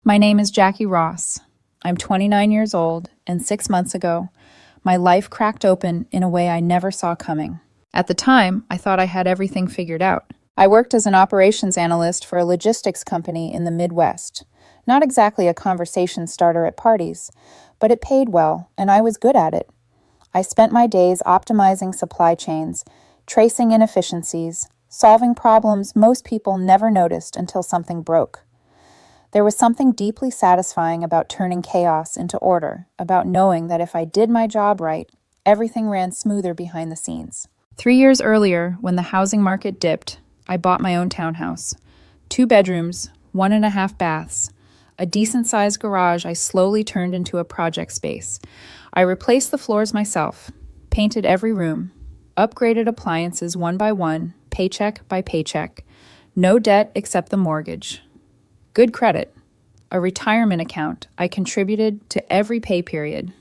My name is Jackie Ross. I'm 29 years old, and 6 months ago, my life cracked open in a way I never saw coming. At the time, I thought I had everything figured out. I worked as an operations analyst for a logistics company in the Midwest. Not exactly a conversation starter at parties, but it paid well, and I was good at it. I spent my days optimizing supply chains, tracing inefficiencies, solving problems most people never noticed until something broke. There was something deeply satisfying about turning chaos into order, about knowing that if I did my job right, everything ran smoother behind the scenes. 3 years earlier, when the housing market dipped, I bought my own townhouse. 2 bedrooms, 1.5 baths, a decent-sized garage I slowly turned into a project space. I replaced the floors myself, painted every room, upgraded appliances one by one, paycheck by paycheck. No debt except the mortgage. Good credit. A retirement account I contributed to every pay period.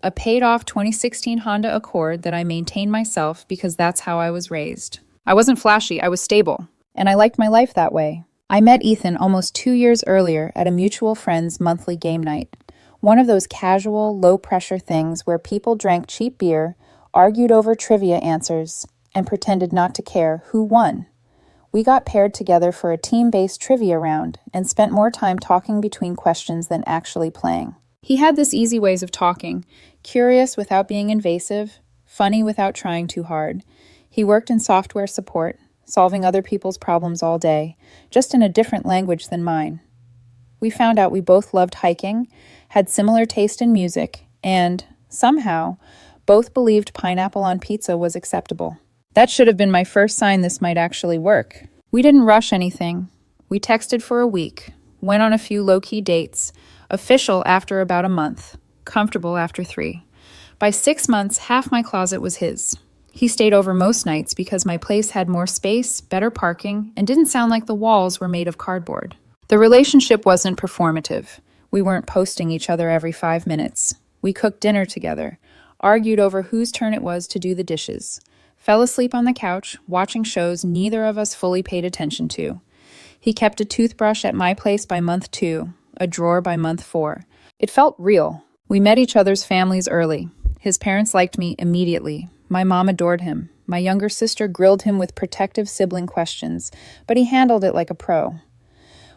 A paid-off 2016 Honda Accord that I maintained myself because that's how I was raised. I wasn't flashy, I was stable. And I liked my life that way. I met Ethan almost 2 years earlier at a mutual friend's monthly game night. One of those casual, low-pressure things where people drank cheap beer, argued over trivia answers, and pretended not to care who won. We got paired together for a team-based trivia round and spent more time talking between questions than actually playing. He had this easy ways of talking, curious without being invasive, funny without trying too hard. He worked in software support, solving other people's problems all day, just in a different language than mine. We found out we both loved hiking, had similar taste in music, and, somehow, both believed pineapple on pizza was acceptable. That should have been my first sign this might actually work. We didn't rush anything. We texted for a week, went on a few low-key dates, official after about a month, comfortable after 3. By 6 months, half my closet was his. He stayed over most nights because my place had more space, better parking, and didn't sound like the walls were made of cardboard. The relationship wasn't performative. We weren't posting each other every 5 minutes. We cooked dinner together, argued over whose turn it was to do the dishes, fell asleep on the couch, watching shows neither of us fully paid attention to. He kept a toothbrush at my place by month 2, a drawer by month 4. It felt real. We met each other's families early. His parents liked me immediately. My mom adored him. My younger sister grilled him with protective sibling questions, but he handled it like a pro.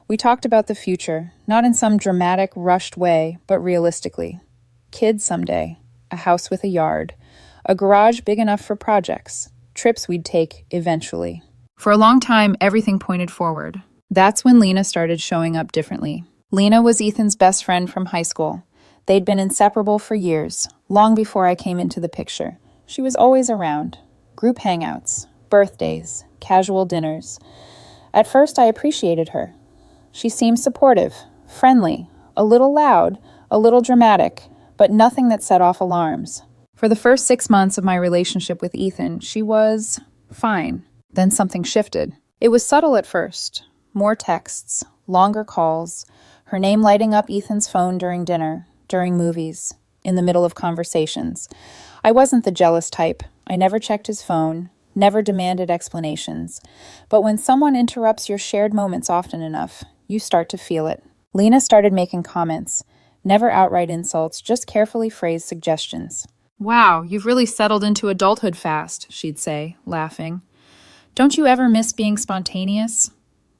We talked about the future, not in some dramatic, rushed way, but realistically. Kids someday, a house with a yard, a garage big enough for projects, trips we'd take eventually. For a long time, everything pointed forward. That's when Lena started showing up differently. Lena was Ethan's best friend from high school. They'd been inseparable for years, long before I came into the picture. She was always around. Group hangouts, birthdays, casual dinners. At first, I appreciated her. She seemed supportive, friendly, a little loud, a little dramatic, but nothing that set off alarms. For the first 6 months of my relationship with Ethan, she was fine. Then something shifted. It was subtle at first. More texts, longer calls, her name lighting up Ethan's phone during dinner, during movies, in the middle of conversations. I wasn't the jealous type. I never checked his phone, never demanded explanations. But when someone interrupts your shared moments often enough, you start to feel it. Lena started making comments, never outright insults, just carefully phrased suggestions. "Wow, you've really settled into adulthood fast," she'd say, laughing. "Don't you ever miss being spontaneous?"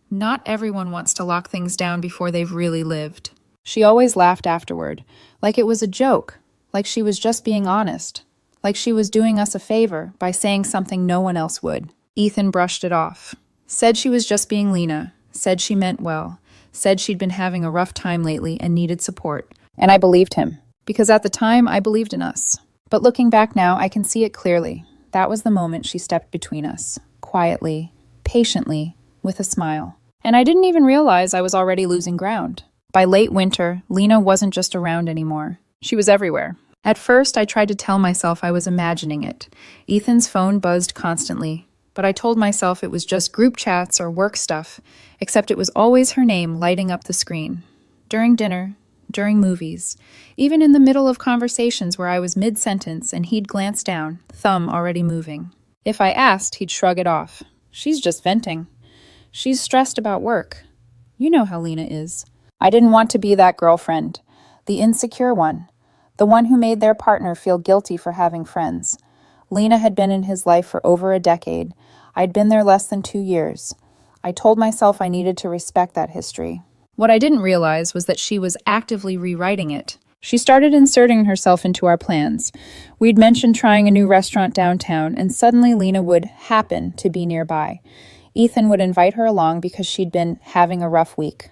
Not everyone wants to lock things down before they've really lived. She always laughed afterward, like it was a joke, like she was just being honest, like she was doing us a favor by saying something no one else would. Ethan brushed it off, said she was just being Lena, said she meant well, said she'd been having a rough time lately and needed support. And I believed him, because at the time I believed in us. But looking back now, I can see it clearly. That was the moment she stepped between us, quietly, patiently, with a smile. And I didn't even realize I was already losing ground. By late winter, Lena wasn't just around anymore. She was everywhere. At first, I tried to tell myself I was imagining it. Ethan's phone buzzed constantly, but I told myself it was just group chats or work stuff, except it was always her name lighting up the screen. During dinner, during movies, even in the middle of conversations where I was mid-sentence and he'd glance down, thumb already moving. If I asked, he'd shrug it off. "She's just venting. She's stressed about work." You know how Lena is. I didn't want to be that girlfriend, the insecure one, the one who made their partner feel guilty for having friends. Lena had been in his life for over a decade. I'd been there less than 2 years. I told myself I needed to respect that history. What I didn't realize was that she was actively rewriting it. She started inserting herself into our plans. We'd mentioned trying a new restaurant downtown, and suddenly Lena would happen to be nearby. Ethan would invite her along because she'd been having a rough week.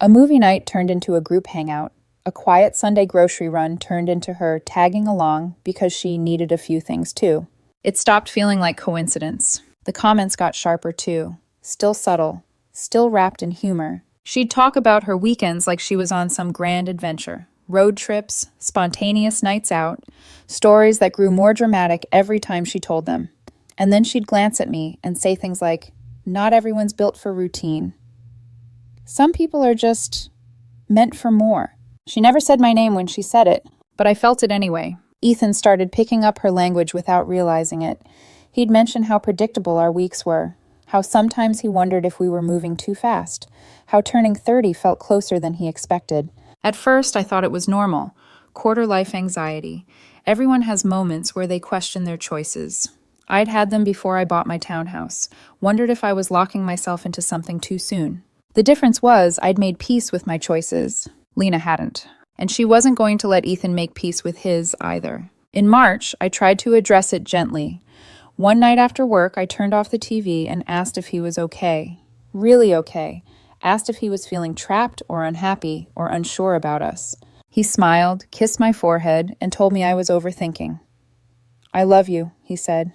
A movie night turned into a group hangout. A quiet Sunday grocery run turned into her tagging along because she needed a few things too. It stopped feeling like coincidence. The comments got sharper too, still subtle, still wrapped in humor. She'd talk about her weekends like she was on some grand adventure. Road trips, spontaneous nights out, stories that grew more dramatic every time she told them. And then she'd glance at me and say things like, "Not everyone's built for routine. Some people are just meant for more." She never said my name when she said it, but I felt it anyway. Ethan started picking up her language without realizing it. He'd mentioned how predictable our weeks were, how sometimes he wondered if we were moving too fast, how turning 30 felt closer than he expected. At first, I thought it was normal, quarter-life anxiety. Everyone has moments where they question their choices. I'd had them before I bought my townhouse, wondered if I was locking myself into something too soon. The difference was I'd made peace with my choices. Lena hadn't. And she wasn't going to let Ethan make peace with his either. In March, I tried to address it gently. One night after work, I turned off the TV and asked if he was okay. Really okay. Asked if he was feeling trapped or unhappy or unsure about us. He smiled, kissed my forehead, and told me I was overthinking. "I love you," he said.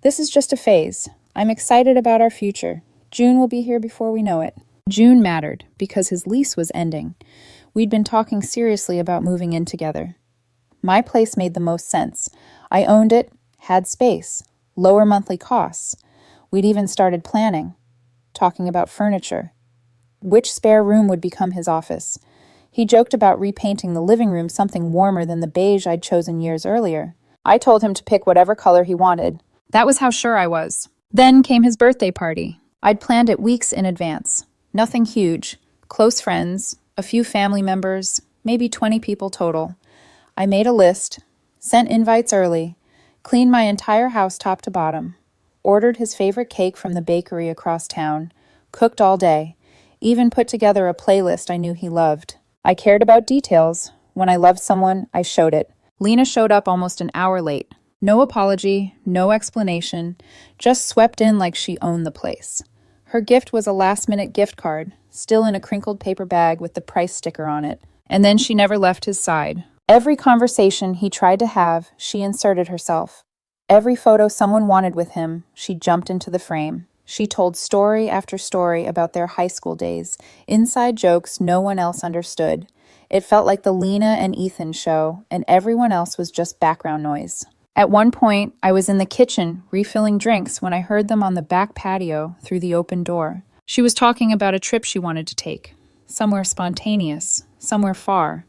"This is just a phase. I'm excited about our future. June will be here before we know it." June mattered because his lease was ending. We'd been talking seriously about moving in together. My place made the most sense. I owned it, had space, lower monthly costs. We'd even started planning, talking about furniture. Which spare room would become his office? He joked about repainting the living room something warmer than the beige I'd chosen years earlier. I told him to pick whatever color he wanted. That was how sure I was. Then came his birthday party. I'd planned it weeks in advance. Nothing huge. Close friends, a few family members, maybe 20 people total. I made a list, sent invites early, cleaned my entire house top to bottom, ordered his favorite cake from the bakery across town, cooked all day, even put together a playlist I knew he loved. I cared about details. When I loved someone, I showed it. Lena showed up almost an hour late. No apology, no explanation, just swept in like she owned the place. Her gift was a last-minute gift card, still in a crinkled paper bag with the price sticker on it. And then she never left his side. Every conversation he tried to have, she inserted herself. Every photo someone wanted with him, she jumped into the frame. She told story after story about their high school days, inside jokes no one else understood. It felt like the Lena and Ethan show, and everyone else was just background noise. At one point, I was in the kitchen refilling drinks when I heard them on the back patio through the open door. She was talking about a trip she wanted to take. Somewhere spontaneous, somewhere far.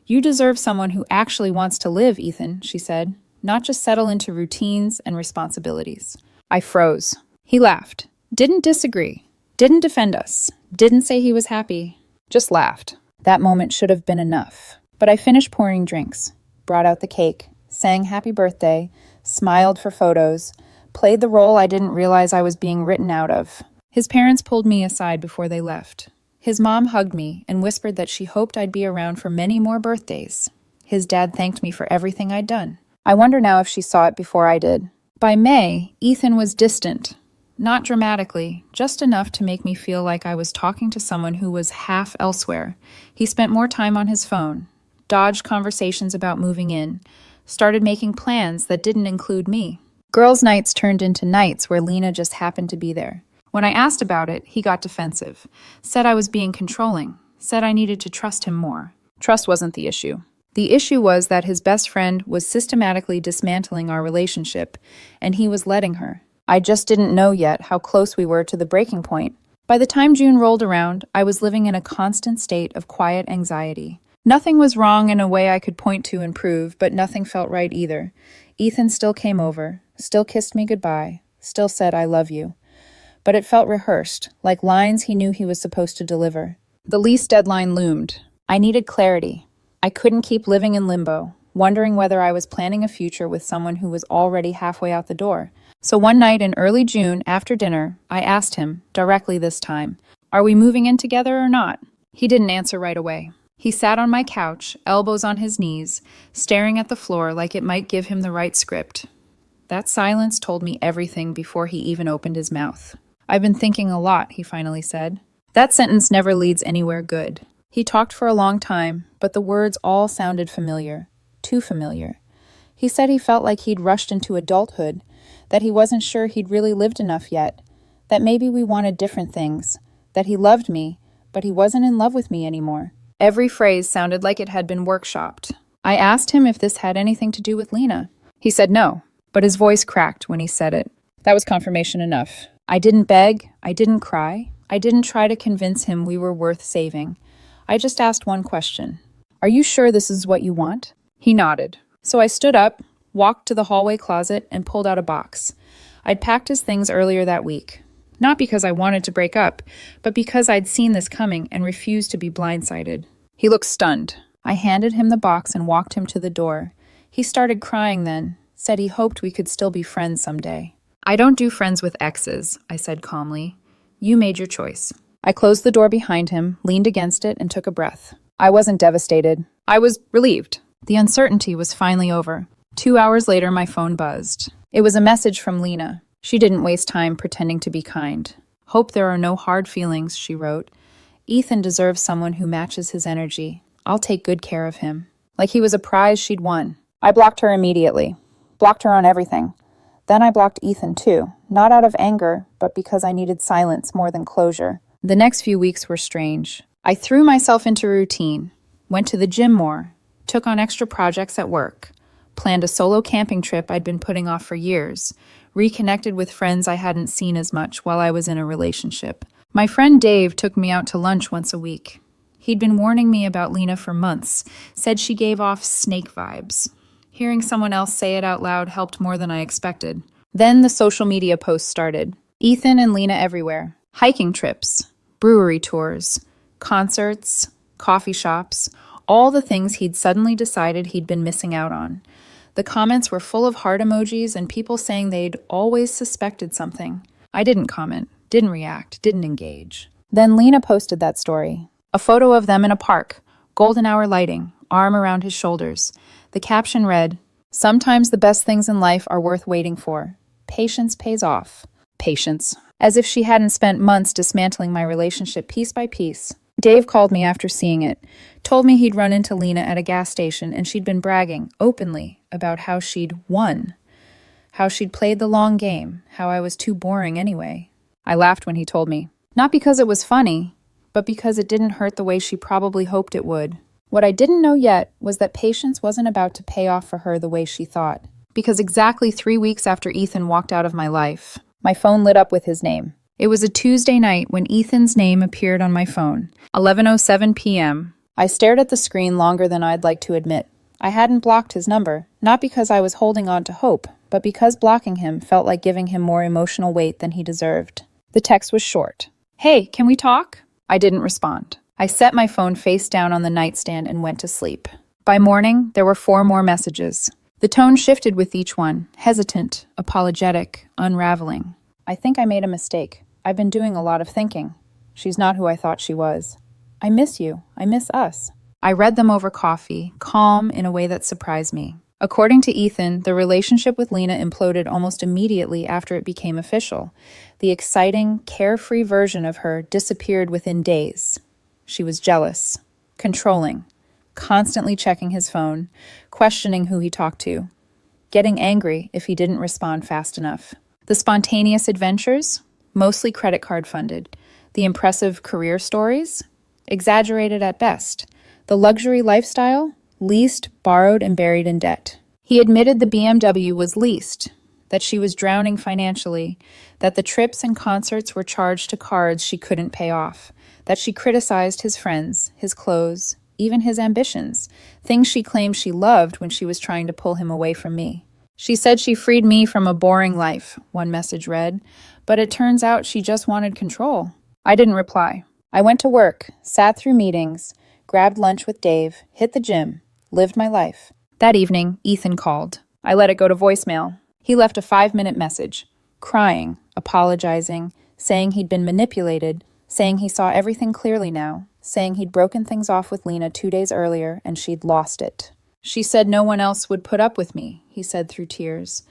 "You deserve someone who actually wants to live, Ethan," she said, "not just settle into routines and responsibilities." I froze. He laughed. Didn't disagree. Didn't defend us. Didn't say he was happy. Just laughed. That moment should have been enough. But I finished pouring drinks, brought out the cake, sang happy birthday, smiled for photos, played the role I didn't realize I was being written out of. His parents pulled me aside before they left. His mom hugged me and whispered that she hoped I'd be around for many more birthdays. His dad thanked me for everything I'd done. I wonder now if she saw it before I did. By May, Ethan was distant. Not dramatically, just enough to make me feel like I was talking to someone who was half elsewhere. He spent more time on his phone, dodged conversations about moving in, started making plans that didn't include me. Girls' nights turned into nights where Lena just happened to be there. When I asked about it, he got defensive, said I was being controlling, said I needed to trust him more. Trust wasn't the issue. The issue was that his best friend was systematically dismantling our relationship, and he was letting her. I just didn't know yet how close we were to the breaking point. By the time June rolled around, I was living in a constant state of quiet anxiety. Nothing was wrong in a way I could point to and prove, but nothing felt right either. Ethan still came over, still kissed me goodbye, still said I love you. But it felt rehearsed, like lines he knew he was supposed to deliver. The lease deadline loomed. I needed clarity. I couldn't keep living in limbo, wondering whether I was planning a future with someone who was already halfway out the door. So one night in early June, after dinner, I asked him, directly this time, "Are we moving in together or not?" He didn't answer right away. He sat on my couch, elbows on his knees, staring at the floor like it might give him the right script. That silence told me everything before he even opened his mouth. "I've been thinking a lot," he finally said. That sentence never leads anywhere good. He talked for a long time, but the words all sounded familiar. Too familiar. He said he felt like he'd rushed into adulthood, that he wasn't sure he'd really lived enough yet, that maybe we wanted different things, that he loved me, but he wasn't in love with me anymore. Every phrase sounded like it had been workshopped. I asked him if this had anything to do with Lena. He said no, but his voice cracked when he said it. That was confirmation enough. I didn't beg, I didn't cry, I didn't try to convince him we were worth saving. I just asked one question. "Are you sure this is what you want?" He nodded. So I stood up, walked to the hallway closet, and pulled out a box. I'd packed his things earlier that week. Not because I wanted to break up, but because I'd seen this coming and refused to be blindsided. He looked stunned. I handed him the box and walked him to the door. He started crying then, said he hoped we could still be friends someday. "I don't do friends with exes," I said calmly. "You made your choice." I closed the door behind him, leaned against it, and took a breath. I wasn't devastated. I was relieved. The uncertainty was finally over. 2 hours later, my phone buzzed. It was a message from Lena. She didn't waste time pretending to be kind. "Hope there are no hard feelings," she wrote. "Ethan deserves someone who matches his energy. I'll take good care of him." Like he was a prize she'd won. I blocked her immediately. Blocked her on everything. Then I blocked Ethan too, not out of anger, but because I needed silence more than closure. The next few weeks were strange. I threw myself into routine, went to the gym more, took on extra projects at work, planned a solo camping trip I'd been putting off for years, reconnected with friends I hadn't seen as much while I was in a relationship. My friend Dave took me out to lunch once a week. He'd been warning me about Lena for months, said she gave off snake vibes. Hearing someone else say it out loud helped more than I expected. Then the social media posts started. Ethan and Lena everywhere. Hiking trips, brewery tours, concerts, coffee shops, all the things he'd suddenly decided he'd been missing out on. The comments were full of heart emojis and people saying they'd always suspected something. I didn't comment, didn't react, didn't engage. Then Lena posted that story. A photo of them in a park, golden hour lighting, arm around his shoulders. The caption read, "Sometimes the best things in life are worth waiting for. Patience pays off." Patience. As if she hadn't spent months dismantling my relationship piece by piece. Dave called me after seeing it, told me he'd run into Lena at a gas station and she'd been bragging, openly, about how she'd won. How she'd played the long game, how I was too boring anyway. I laughed when he told me. Not because it was funny, but because it didn't hurt the way she probably hoped it would. What I didn't know yet was that patience wasn't about to pay off for her the way she thought. Because exactly 3 weeks after Ethan walked out of my life, my phone lit up with his name. It was a Tuesday night when Ethan's name appeared on my phone, 11:07 p.m. I stared at the screen longer than I'd like to admit. I hadn't blocked his number, not because I was holding on to hope, but because blocking him felt like giving him more emotional weight than he deserved. The text was short. "Hey, can we talk?" I didn't respond. I set my phone face down on the nightstand and went to sleep. By morning, there were 4 more messages. The tone shifted with each one, hesitant, apologetic, unraveling. "I think I made a mistake. I've been doing a lot of thinking. She's not who I thought she was. I miss you. I miss us." I read them over coffee, calm in a way that surprised me. According to Ethan, the relationship with Lena imploded almost immediately after it became official. The exciting, carefree version of her disappeared within days. She was jealous, controlling, constantly checking his phone, questioning who he talked to, getting angry if he didn't respond fast enough. The spontaneous adventures, mostly credit card funded. The impressive career stories, exaggerated at best. The luxury lifestyle, leased, borrowed, and buried in debt. He admitted the BMW was leased, that she was drowning financially, that the trips and concerts were charged to cards she couldn't pay off, that she criticized his friends, his clothes, even his ambitions, things she claimed she loved when she was trying to pull him away from me. "She said she freed me from a boring life," one message read, "but it turns out she just wanted control." I didn't reply. I went to work, sat through meetings, grabbed lunch with Dave, hit the gym, lived my life. That evening, Ethan called. I let it go to voicemail. He left a 5-minute message, crying, apologizing, saying he'd been manipulated, saying he saw everything clearly now, saying he'd broken things off with Lena 2 days earlier and she'd lost it. She said no one else would put up with me, he said through tears,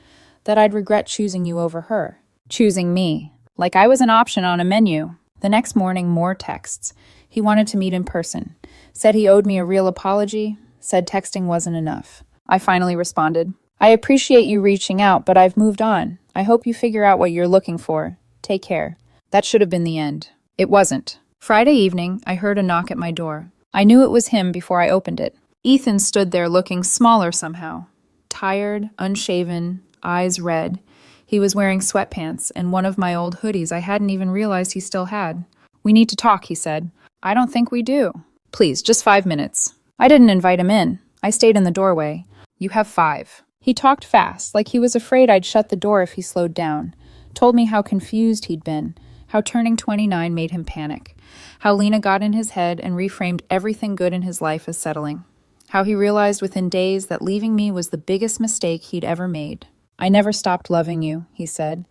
that I'd regret choosing you over her. Choosing me, like I was an option on a menu. The next morning, more texts. He wanted to meet in person, said he owed me a real apology, said texting wasn't enough. I finally responded, I appreciate you reaching out, but I've moved on. I hope you figure out what you're looking for. Take care. That should have been the end. It wasn't. Friday evening, I heard a knock at my door. I knew it was him before I opened it. Ethan stood there looking smaller somehow. Tired, unshaven, eyes red. He was wearing sweatpants and one of my old hoodies I hadn't even realized he still had. We need to talk, he said. I don't think we do. Please, just 5 minutes. I didn't invite him in. I stayed in the doorway. You have 5. He talked fast, like he was afraid I'd shut the door if he slowed down. Told me how confused he'd been, how turning 29 made him panic, how Lena got in his head and reframed everything good in his life as settling, how he realized within days that leaving me was the biggest mistake he'd ever made. I never stopped loving you, he said.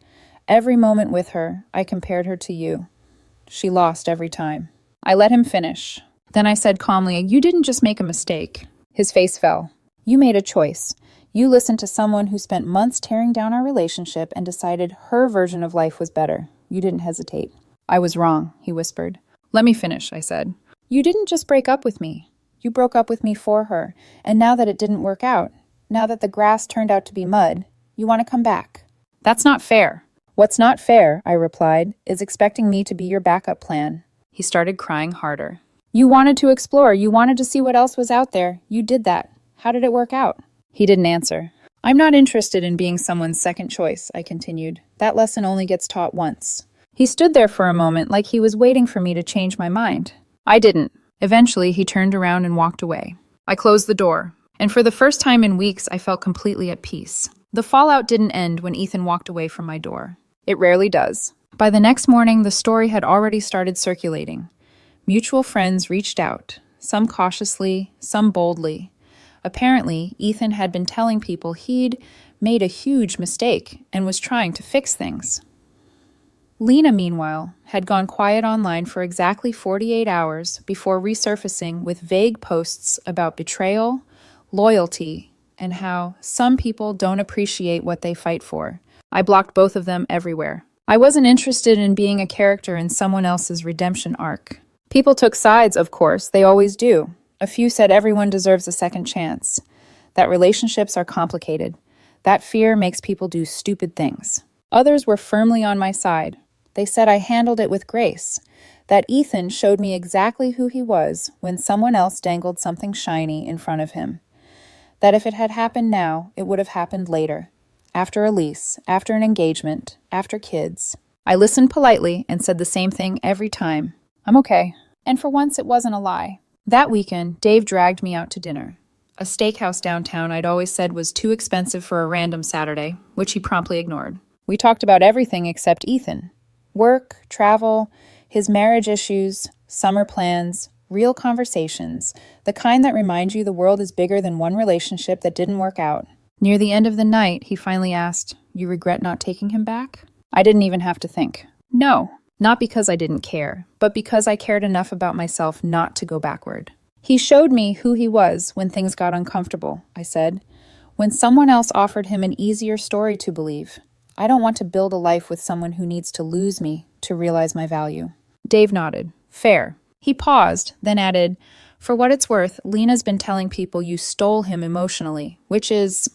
Every moment with her, I compared her to you. She lost every time. I let him finish. Then I said calmly, you didn't just make a mistake. His face fell. You made a choice. You listened to someone who spent months tearing down our relationship and decided her version of life was better. You didn't hesitate. I was wrong, he whispered. Let me finish, I said. You didn't just break up with me. You broke up with me for her. And now that it didn't work out, now that the grass turned out to be mud, you want to come back. That's not fair. What's not fair, I replied, is expecting me to be your backup plan. He started crying harder. You wanted to explore. You wanted to see what else was out there. You did that. How did it work out? He didn't answer. I'm not interested in being someone's second choice, I continued. That lesson only gets taught once. He stood there for a moment like he was waiting for me to change my mind. I didn't. Eventually, he turned around and walked away. I closed the door, and for the first time in weeks, I felt completely at peace. The fallout didn't end when Ethan walked away from my door. It rarely does. By the next morning, the story had already started circulating. Mutual friends reached out, some cautiously, some boldly. Apparently, Ethan had been telling people he'd made a huge mistake and was trying to fix things. Lena, meanwhile, had gone quiet online for exactly 48 hours before resurfacing with vague posts about betrayal, loyalty, and how some people don't appreciate what they fight for. I blocked both of them everywhere. I wasn't interested in being a character in someone else's redemption arc. People took sides, of course, they always do. A few said everyone deserves a second chance, that relationships are complicated, that fear makes people do stupid things. Others were firmly on my side. They said I handled it with grace, that Ethan showed me exactly who he was when someone else dangled something shiny in front of him, that if it had happened now, it would have happened later, after a lease, after an engagement, after kids. I listened politely and said the same thing every time. I'm okay. And for once, it wasn't a lie. That weekend, Dave dragged me out to dinner. A steakhouse downtown I'd always said was too expensive for a random Saturday, which he promptly ignored. We talked about everything except Ethan. Work, travel, his marriage issues, summer plans, real conversations, the kind that remind you the world is bigger than one relationship that didn't work out. Near the end of the night, he finally asked, "You regret not taking him back?" I didn't even have to think. No. Not because I didn't care, but because I cared enough about myself not to go backward. He showed me who he was when things got uncomfortable, I said. When someone else offered him an easier story to believe. I don't want to build a life with someone who needs to lose me to realize my value. Dave nodded. Fair. He paused, then added, for what it's worth, Lena's been telling people you stole him emotionally, which is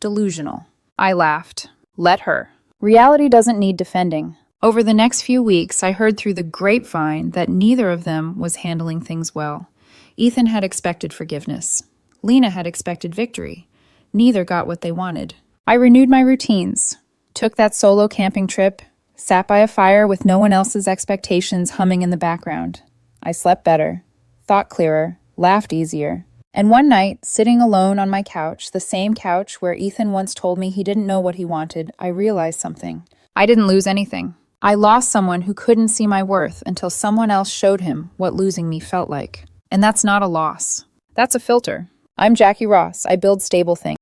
delusional. I laughed. Let her. Reality doesn't need defending. Over the next few weeks, I heard through the grapevine that neither of them was handling things well. Ethan had expected forgiveness. Lena had expected victory. Neither got what they wanted. I renewed my routines, took that solo camping trip, sat by a fire with no one else's expectations humming in the background. I slept better, thought clearer, laughed easier. And one night, sitting alone on my couch, the same couch where Ethan once told me he didn't know what he wanted, I realized something. I didn't lose anything. I lost someone who couldn't see my worth until someone else showed him what losing me felt like. And that's not a loss. That's a filter. I'm Jackie Ross. I build stable things.